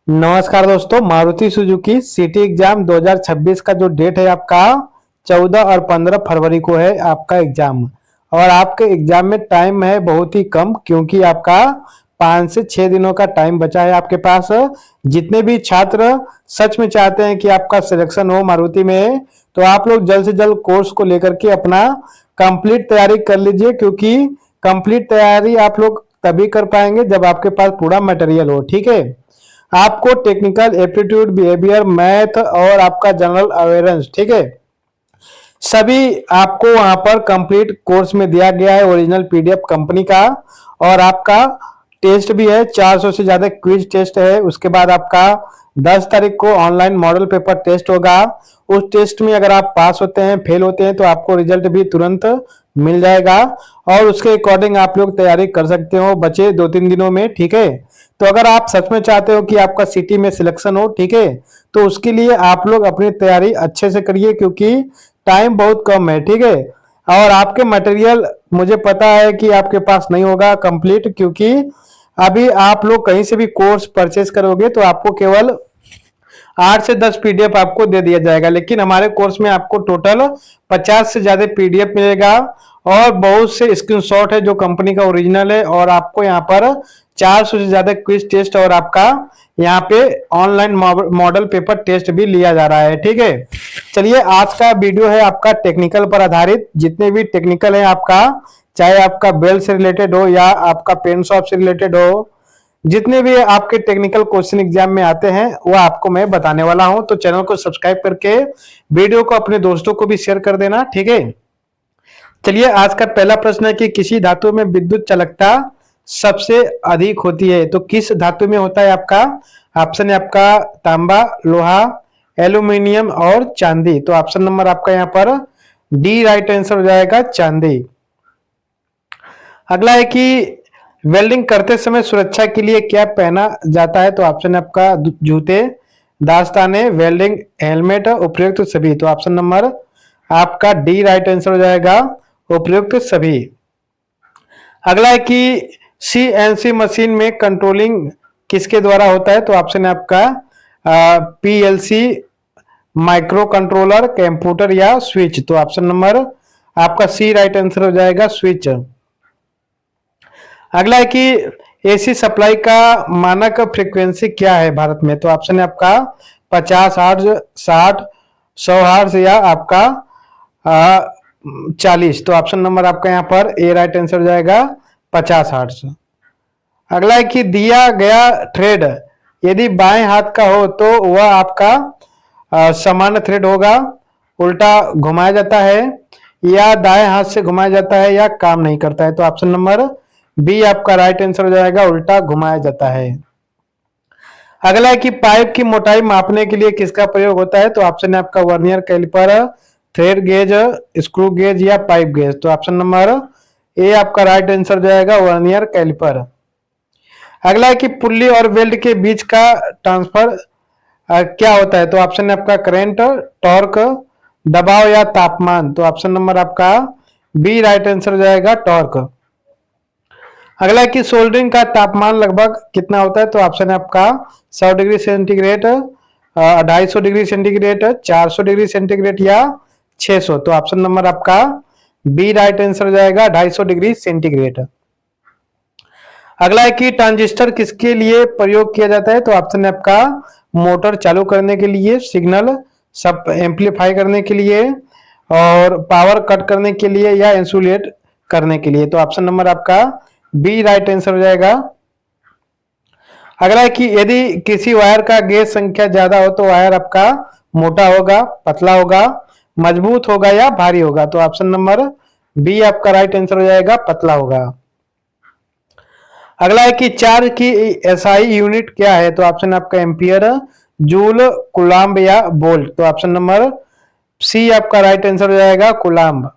नमस्कार दोस्तों, Maruti Suzuki city exam 2026 का जो डेट है आपका 14 और 15 फरवरी को है आपका एग्जाम। और आपके एग्जाम में टाइम है बहुत ही कम, क्योंकि आपका 5 से 6 दिनों का टाइम बचा है आपके पास। जितने भी छात्र सच में चाहते हैं कि आपका सिलेक्शन हो मारुति में, तो आप लोग जल्द से जल्द कोर्स को लेकर के अपना कंप्लीट तैयारी कर लीजिए, क्योंकि कंप्लीट तैयारी आप लोग तभी कर पाएंगे जब आपके पास पूरा मटेरियल हो। ठीक है, आपको टेक्निकल एप्टीट्यूड, बिहेवियर, मैथ और आपका जनरल अवेयरेंस, ठीक है, सभी आपको वहां पर कंप्लीट कोर्स में दिया गया है, ओरिजिनल पीडीएफ कंपनी का। और आपका टेस्ट भी है, 400 से ज्यादा क्विज टेस्ट है। उसके बाद आपका 10 तारीख को ऑनलाइन मॉडल पेपर टेस्ट होगा। उस टेस्ट में अगर आप पास होते हैं, फेल होते हैं, तो आपको रिजल्ट भी तुरंत मिल जाएगा और उसके अकॉर्डिंग आप लोग तैयारी कर सकते हो बचे 2-3 दिनों में। ठीक है, तो अगर आप सच में चाहते हो कि आपका सिटी में सिलेक्शन हो, ठीक है, तो उसके लिए आप लोग अपनी तैयारी अच्छे से करिए, क्योंकि टाइम बहुत कम है। ठीक है, और आपके मटेरियल मुझे पता है कि आपके पास नहीं होगा कंप्लीट, क्योंकि अभी आप लोग कहीं से भी कोर्स परचेज करोगे तो आपको केवल 8 से 10 पीडीएफ आपको दे दिया जाएगा, लेकिन हमारे कोर्स में आपको टोटल 50 से ज्यादा पीडीएफ मिलेगा और बहुत से स्क्रीनशॉट है जो कंपनी का ओरिजिनल है। और आपको यहाँ पर 400 से ज्यादा क्विज टेस्ट और आपका यहाँ पे ऑनलाइन मॉडल पेपर टेस्ट भी लिया जा रहा है। ठीक है, चलिए, आज का वीडियो है आपका टेक्निकल पर आधारित। जितने भी टेक्निकल है आपका, चाहे आपका बेल्ट से रिलेटेड हो या आपका पेन शॉप से रिलेटेड हो, जितने भी आपके टेक्निकल क्वेश्चन एग्जाम में आते हैं वो आपको मैं बताने वाला हूं। तो चैनल को सब्सक्राइब करके वीडियो को अपने दोस्तों को भी शेयर कर देना। ठीक है, चलिए, आज का पहला प्रश्न है कि किसी धातु में विद्युत चालकता सबसे अधिक होती है, तो किस धातु में होता है आपका? ऑप्शन है आपका तांबा, लोहा, एल्यूमिनियम और चांदी। तो ऑप्शन नंबर आपका यहाँ पर डी राइट आंसर हो जाएगा, चांदी। अगला है कि वेल्डिंग करते समय सुरक्षा के लिए क्या पहना जाता है? तो ऑप्शन है आपका जूते, दास्ताने, वेल्डिंग हेलमेट, उपयुक्त सभी। तो ऑप्शन नंबर आपका डी राइट आंसर हो जाएगा, उपयुक्त सभी। अगला है कि सीएनसी मशीन में कंट्रोलिंग किसके द्वारा होता है? तो ऑप्शन है आपका पीएलसी, माइक्रो कंट्रोलर, कंप्यूटर या स्विच। तो ऑप्शन नंबर आपका सी राइट आंसर हो जाएगा, स्विच। अगला है कि एसी सप्लाई का मानक फ्रीक्वेंसी क्या है भारत में? तो ऑप्शन है आपका 50 हर्ट्ज, 60, 100 हर्ट्ज या आपका 40। तो ऑप्शन नंबर आपका यहाँ पर ए राइट आंसर हो जाएगा, 50 हर्ट्ज। अगला है कि दिया गया थ्रेड यदि बाएं हाथ का हो तो वह आपका सामान्य थ्रेड होगा, उल्टा घुमाया जाता है, या दाएं हाथ से घुमाया जाता है, या काम नहीं करता है। तो ऑप्शन नंबर बी आपका राइट आंसर हो जाएगा, उल्टा घुमाया जाता है। अगला है कि पाइप की मोटाई मापने के लिए किसका प्रयोग होता है? तो ऑप्शन है आपका vernier calliper, thread gauge, screw gauge या पाइप गेज। तो ऑप्शन नंबर ए आपका राइट आंसर हो जाएगा, वर्नियर कैलिपर। अगला है कि पुल्ली और वेल्ड के बीच का ट्रांसफर क्या होता है? तो ऑप्शन है आपका करंट, टॉर्क, दबाव या तापमान। तो ऑप्शन नंबर आपका बी राइट आंसर हो जाएगा, टॉर्क। अगला है कि सोल्डरिंग का तापमान लगभग कितना होता है? तो ऑप्शन है आपका 100 degree centigrade, 250 degree centigrade, 400 degree centigrade या 600। तो ऑप्शन नंबर आपका बी राइट आंसर हो जाएगा, 250 डिग्री सेंटीग्रेड। अगला है कि ट्रांजिस्टर किसके लिए प्रयोग किया जाता है? तो ऑप्शन है आपका मोटर चालू करने के लिए, सिग्नल सब एम्पलीफाई करने के लिए, और पावर कट करने के लिए, या इंसुलेट करने के लिए। तो ऑप्शन नंबर आपका बी राइट आंसर हो जाएगा। अगला है कि यदि किसी वायर का गेज संख्या ज्यादा हो तो वायर आपका मोटा होगा, पतला होगा, मजबूत होगा या भारी होगा। तो ऑप्शन नंबर बी आपका राइट आंसर हो जाएगा, पतला होगा। अगला है कि चार्ज की एसआई यूनिट क्या है? तो ऑप्शन आपका एम्पियर, जूल, कुलाम्ब या वोल्ट। तो ऑप्शन नंबर सी आपका राइट आंसर हो जाएगा, कुलाम्ब।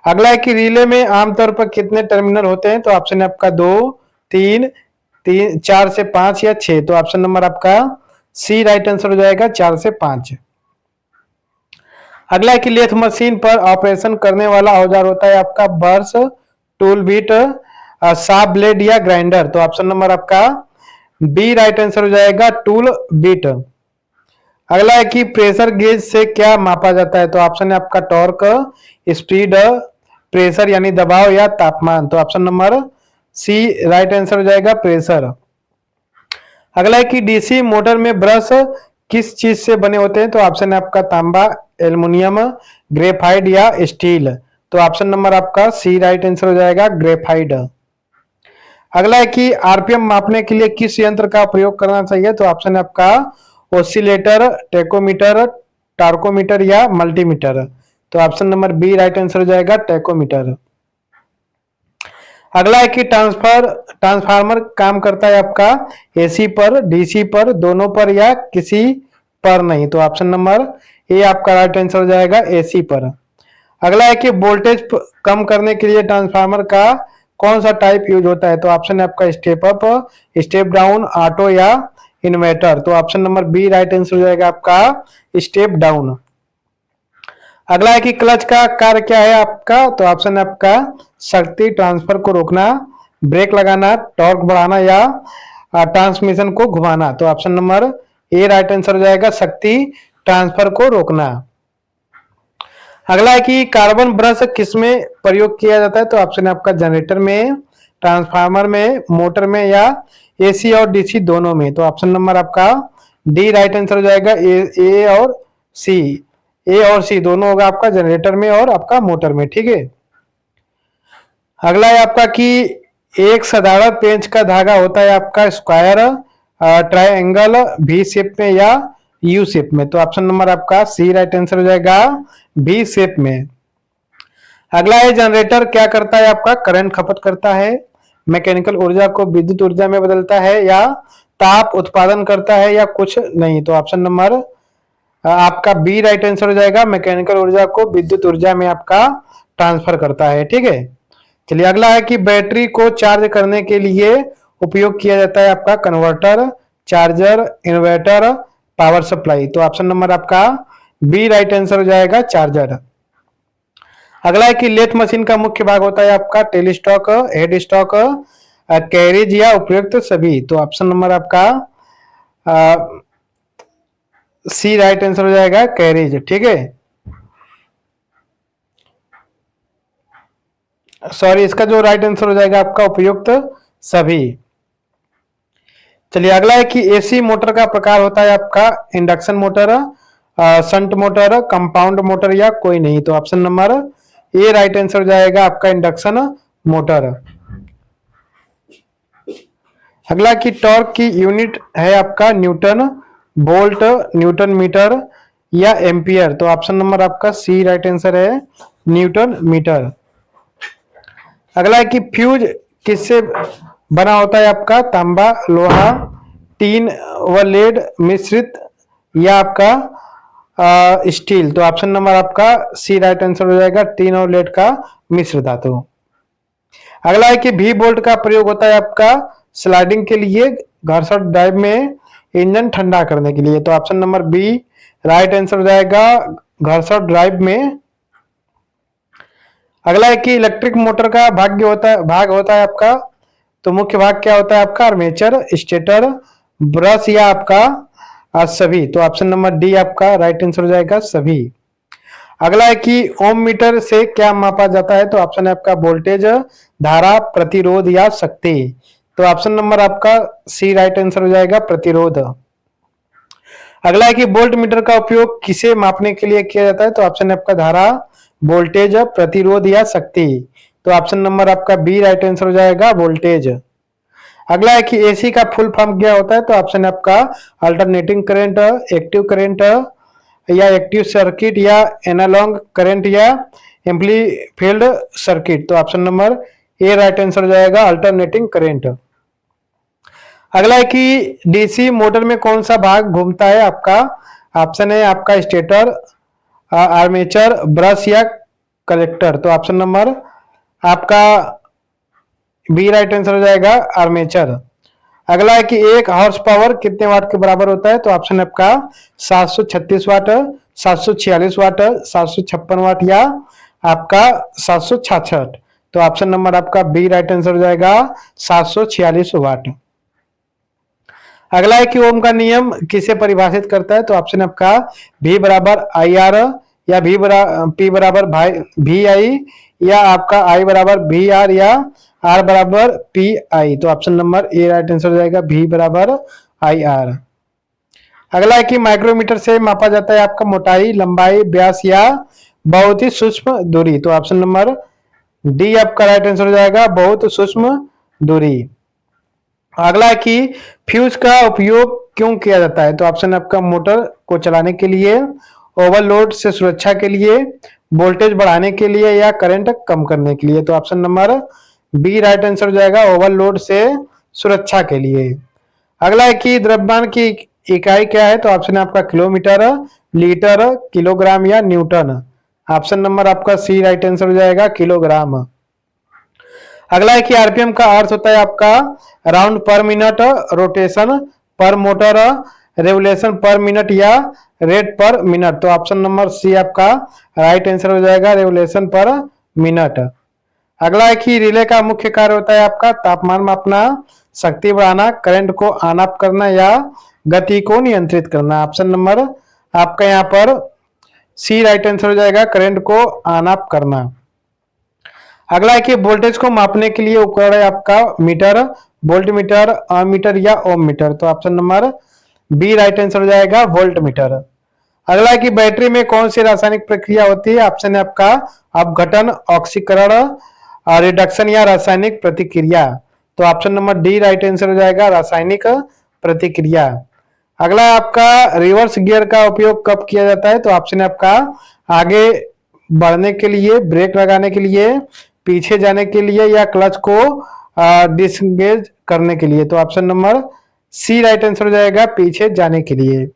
अगला है कि रिले में आमतौर पर कितने टर्मिनल होते हैं? तो ऑप्शन है आपका 2, 3, 4 से 5 या 6। तो ऑप्शन नंबर आपका सी राइट आंसर हो जाएगा, 4 से 5। अगला है कि लेथ मशीन पर ऑपरेशन करने वाला औजार होता है आपका बर्स, टूल बिट, साफ ब्लेड या ग्राइंडर। तो ऑप्शन नंबर आपका बी राइट आंसर हो जाएगा टूल बिट। अगला है कि प्रेशर गेज से क्या मापा जाता है, तो ऑप्शन है आपका टॉर्क, स्पीड, प्रेशर यानी दबाव या तापमान। तो option number C right answer हो जाएगा प्रेशर। अगला है कि डीसी मोटर में ब्रश किस चीज से बने होते हैं, तो ऑप्शन है आपका तांबा, एल्युमिनियम, ग्रेफाइट या स्टील। तो ऑप्शन नंबर आपका सी राइट आंसर हो जाएगा ग्रेफाइट। अगला है कि आरपीएम मापने के लिए किस यंत्र का प्रयोग करना चाहिए, तो ऑप्शन है आपका ऑसिलेटर, टेकोमीटर, टार्कोमीटर या मल्टीमीटर। तो option number B right answer हो जाएगा टेकोमीटर। अगला है कि ट्रांसफार्मर काम करता है आपका एसी पर, डीसी पर, दोनों पर या किसी पर नहीं। तो ऑप्शन नंबर ए आपका राइट आंसर हो जाएगा एसी पर। अगला है कि वोल्टेज कम करने के लिए ट्रांसफार्मर का कौन सा टाइप यूज होता है, तो ऑप्शन है आपका step up, step down, auto या इन्वर्टर। तो option number B right answer हो जाएगा आपका स्टेप डाउन। अगला है कि क्लच का कार्य क्या है आपका, तो ऑप्शन है आपका शक्ति ट्रांसफर को रोकना, ब्रेक लगाना, टॉर्क बढ़ाना या ट्रांसमिशन को घुमाना। तो ऑप्शन नंबर ए राइट आंसर हो जाएगा शक्ति ट्रांसफर को रोकना। अगला है कि कार्बन ब्रश किस में प्रयोग किया जाता है, तो ऑप्शन है आपका जनरेटर में, ट्रांसफार्मर में, मोटर में या एसी और डीसी दोनों में। तो ऑप्शन नंबर आपका डी राइट आंसर हो जाएगा ए और सी। ए और सी दोनों होगा आपका जनरेटर में और आपका मोटर में, ठीक है। अगला है आपका कि एक साधारण पेंच का धागा होता है आपका स्क्वायर, ट्रायंगल, वी शेप में या यू शेप में। तो ऑप्शन नंबर आपका सी राइट आंसर हो जाएगा वी शेप में। अगला है जनरेटर क्या करता है आपका करंट खपत करता है, मैकेनिकल ऊर्जा को विद्युत ऊर्जा में बदलता है या ताप उत्पादन करता है या कुछ नहीं। तो ऑप्शन नंबर आपका बी राइट आंसर हो जाएगा मैकेनिकल ऊर्जा को विद्युत ऊर्जा में आपका ट्रांसफर करता है, ठीक है। चलिए अगला है कि बैटरी को चार्ज करने के लिए उपयोग किया जाता है आपका converter, charger, inverter, power supply. तो ऑप्शन नंबर आपका बी राइट आंसर हो जाएगा चार्जर। अगला है कि लेथ मशीन का मुख्य भाग होता है आपका tell stock, head stock, carriage या उपयुक्त सभी। तो ऑप्शन नंबर आपका सी राइट आंसर हो जाएगा कैरिज, ठीक है। सॉरी, इसका जो राइट आंसर हो जाएगा आपका उपयुक्त सभी। चलिए अगला है कि एसी मोटर का प्रकार होता है आपका induction motor, shunt motor, compound motor या कोई नहीं। तो ऑप्शन नंबर ए राइट आंसर हो जाएगा आपका इंडक्शन मोटर। अगला की टॉर्क की यूनिट है आपका न्यूटन, वोल्ट, न्यूटन मीटर या एम्पियर। तो ऑप्शन नंबर आपका सी राइट आंसर है न्यूटन मीटर। अगला है कि फ्यूज किससे बना होता है आपका तांबा, लोहा, टीन व लेड मिश्रित या आपका स्टील। तो ऑप्शन नंबर आपका सी राइट आंसर हो जाएगा टीन और लेड का मिश्र धातु। अगला है कि वी बोल्ट का प्रयोग होता है आपका स्लाइडिंग के लिए, घर्षण ड्राइव में, इंजन ठंडा करने के लिए। तो option number B right answer हो जाएगा घर्षण ड्राइव में। अगला है कि इलेक्ट्रिक मोटर का भाग होता है आपका, तो मुख्य भाग क्या होता है आपका आर्मेचर, स्टेटर, ब्रश या आपका सभी। तो ऑप्शन नंबर डी आपका राइट आंसर हो जाएगा सभी। अगला है कि ओम मीटर से क्या मापा जाता है, तो ऑप्शन है आपका वोल्टेज, धारा, प्रतिरोध या शक्ति। तो ऑप्शन नंबर आपका सी राइट आंसर हो जाएगा प्रतिरोध। अगला है कि वोल्ट मीटर का उपयोग किसे मापने के लिए किया जाता है, तो ऑप्शन है आपका धारा, वोल्टेज, प्रतिरोध या शक्ति। तो ऑप्शन नंबर आपका बी राइट आंसर हो जाएगा वोल्टेज। अगला है कि एसी का फुल फॉर्म क्या होता है, तो ऑप्शन है आपका अल्टरनेटिंग करंट, एक्टिव करंट या एक्टिव सर्किट या एनालॉग करंट या एम्पलीफाइड सर्किट। तो ऑप्शन नंबर ए राइट आंसर हो जाएगा अल्टरनेटिंग करंट। अगला है कि डीसी मोटर में कौन सा भाग घूमता है आपका, ऑप्शन है आपका स्टेटर, आर्मेचर, ब्रश या कलेक्टर। तो ऑप्शन नंबर आपका बी राइट आंसर हो जाएगा आर्मेचर। अगला है कि एक हॉर्स पावर कितने वाट के बराबर होता है, तो ऑप्शन है आपका 736 वाट, 746 वाट, 756 वाट या आपका 766। तो ऑप्शन नंबर आपका बी राइट आंसर हो जाएगा 746 वाट। अगला है कि ओम का नियम किसे परिभाषित करता है? तो ऑप्शन आपका V बराबर आई आर, या P बराबर वी आई, या आपका I बराबर वी आर, या R बराबर पी आई। तो ऑप्शन नंबर ए राइट आंसर हो जाएगा, V बराबर आई आर। अगला है कि माइक्रोमीटर से मापा जाता है आपका मोटाई, लंबाई, व्यास या बहुत ही सूक्ष्म दूरी। तो ऑप्शन नंबर डी आपका राइट आंसर हो जाएगा, बहुत सूक्ष्म दूरी। अगला है कि फ्यूज का उपयोग क्यों किया जाता है? तो ऑप्शन आपका मोटर को चलाने के लिए, ओवरलोड से सुरक्षा के लिए, वोल्टेज बढ़ाने के लिए, या करंट कम करने के लिए। तो option number B right answer हो जाएगा, ओवरलोड से सुरक्षा के लिए। अगला है कि द्रव्यमान की इकाई क्या है? तो ऑप्शन है आपका किलोमीटर, लीटर, किलोग्राम, या न्यूटन। ऑप्शन नंबर आपका सी राइट आंसर हो जाएगा, किलोग्राम। अगला है कि आरपीएम का अर्थ होता है आपका राउंड पर मिनट, रोटेशन पर मोटर, रेवोल्यूशन पर मिनट, या रेट पर मिनट। तो ऑप्शन नंबर सी आपका राइट आंसर हो जाएगा, रेवोल्यूशन पर मिनट। अगला है कि रिले का मुख्य कार्य होता है आपका तापमान मापना, शक्ति बढ़ाना, करंट को ऑन ऑफ करना, या गति को नियंत्रित करना। ऑप्शन नंबर आपका यहाँ पर सी राइट आंसर हो जाएगा, करंट को ऑन ऑफ करना। अगला है कि वोल्टेज को मापने के लिए उपकरण है आपका मीटर, वोल्ट मीटर, अमीटर, या ओम मीटर। तो option number B right answer हो जाएगा, वोल्ट मीटर। अगला है कि बैटरी में कौन सी रासायनिक प्रक्रिया होती है? ऑप्शन है आपका अपघटन, ऑक्सीकरण, रिडक्शन, या रासायनिक प्रतिक्रिया। तो option number D right answer हो जाएगा, रासायनिक प्रतिक्रिया। अगला आपका रिवर्स गियर का उपयोग कब किया जाता है? तो ऑप्शन है आपका आगे बढ़ने के लिए, ब्रेक लगाने के लिए, पीछे जाने के लिए, या क्लच को डिसंगेज करने के लिए। तो option number C right answer हो जाएगा, पीछे जाने के लिए।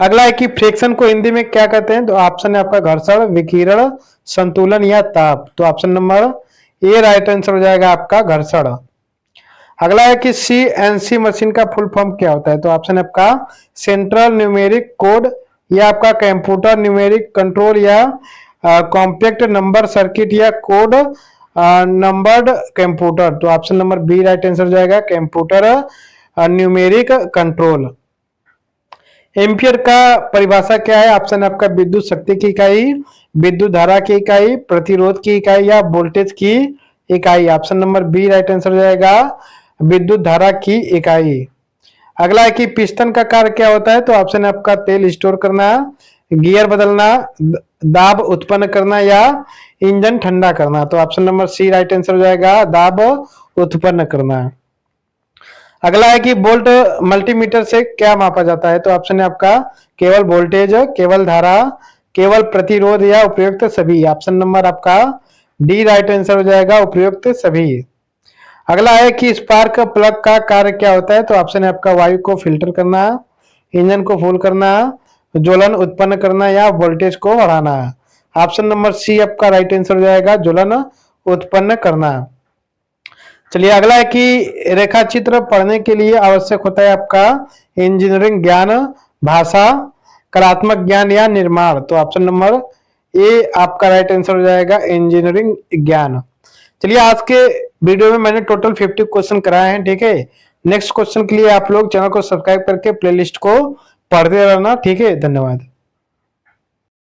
अगला है कि फ्रिक्शन को हिंदी में क्या कहते हैं? तो ऑप्शन है आपका घर्षण, विकिरण, संतुलन, या ताप। तो ऑप्शन नंबर ए राइट आंसर हो जाएगा आपका घर्षण। अगला है कि सीएनसी मशीन का फुल फॉर्म क्या होता है? तो ऑप्शन है आपका सेंट्रल न्यूमेरिक कोड, या आपका कंप्यूटर न्यूमेरिक कंट्रोल, या कॉम्पैक्ट नंबर सर्किट, या कोड नंबर्ड कंप्यूटर। तो option number B right answer हो जाएगा, कंप्यूटर न्यूमेरिक कंट्रोल। एम्पियर का परिभाषा क्या है? ऑप्शन आपका विद्युत शक्ति की इकाई, विद्युत धारा की इकाई, प्रतिरोध की इकाई, या वोल्टेज की इकाई। Option number B right answer हो जाएगा, विद्युत धारा की इकाई। अगला है कि पिस्टन का कार्य क्या होता है? तो ऑप्शन है आपका तेल स्टोर करना, गियर बदलना, दाब उत्पन्न करना, या इंजन ठंडा करना। तो option number C right answer हो जाएगा, दाब उत्पन्न करना। अगला है कि वोल्ट मल्टीमीटर से क्या मापा जाता है? तो ऑप्शन है आपका केवल वोल्टेज, केवल धारा, केवल प्रतिरोध, या उपयुक्त सभी। ऑप्शन नंबर आपका डी राइट आंसर हो जाएगा, उपयुक्त सभी। अगला है कि स्पार्क प्लग का कार्य क्या होता है? तो ऑप्शन है आपका वायु को फिल्टर करना, इंजन को फुल करना, ज्वलन उत्पन्न करना, या वोल्टेज को बढ़ाना। ऑप्शन नंबर सी आपका राइट आंसर हो जाएगा, ज्वलन उत्पन्न करना। चलिए अगला है कि रेखा चित्र पढ़ने के लिए आवश्यक होता है आपका इंजीनियरिंग ज्ञान, भाषा, कलात्मक ज्ञान, या निर्माण। तो ऑप्शन नंबर ए आपका राइट आंसर हो जाएगा, इंजीनियरिंग ज्ञान। चलिए आज के वीडियो में मैंने टोटल 50 क्वेश्चन कराए हैं, ठीक है। नेक्स्ट क्वेश्चन के लिए आप लोग चैनल को सब्सक्राइब करके प्लेलिस्ट को पढ़ते रहना, ठीक है। धन्यवाद।